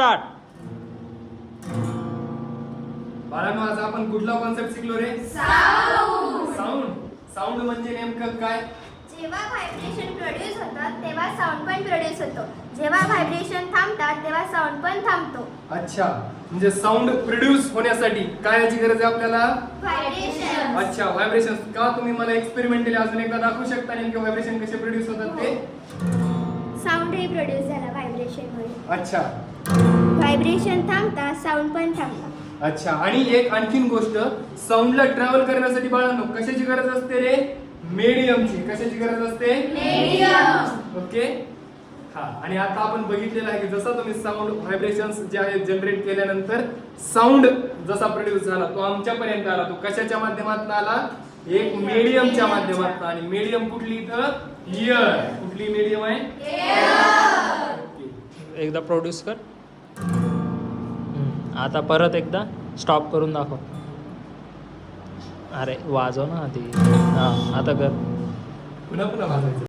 Start. बाळांनो, आज आपण कुठला कॉन्सेप्ट शिकलो रे? साऊंड. साऊंड म्हणजे नेमकं काय? जेव्हा व्हायब्रेशन प्रोड्यूस होतात तेव्हा साऊंड पण प्रोड्यूस होतो. जेव्हा व्हायब्रेशन थांबतात तेव्हा साऊंड पण थांबतो. अच्छा, म्हणजे साऊंड प्रोड्यूस होण्यासाठी काय याची गरज आहे आपल्याला? व्हायब्रेशन. अच्छा, व्हायब्रेशन. का तुम्ही मला एक्सपेरिमेंटली अजून एकदा दाखवू शकता नेमके व्हायब्रेशन कसे प्रोड्यूस होतात ते? साऊंड हे प्रोड्यूस झाला व्हायब्रेशनमुळे. अच्छा व्हायब्रेशन थांबतात साऊंड पण थांबतात. अच्छा, आणि एक आणखीन गोष्ट, साऊंडला ट्रॅव्हल करण्यासाठी बाळांनो कशाची गरज असते रे? मीडियमची. कशाची गरज असते? मीडियम. ओके. हा, आणि आता आपण बघितलेलं आहे की जसा तुम्ही साऊंड व्हायब्रेशन्स जे आहेत जनरेट केल्यानंतर साऊंड जसा प्रोड्यूस झाला तो आमच्यापर्यंत आला, तो कशाच्या माध्यमातून आला? एक मीडियमच्या माध्यमातून. आणि मीडियम कुठली इथं? एअर. कुठली मीडियम आहे? एकदा प्रोड्यूस कर. आता परत एकदा स्टॉप करून दाखव. अरे वाजव ना आधी. हा, आता कर. पुन्हा पुन्हा वाजायचं.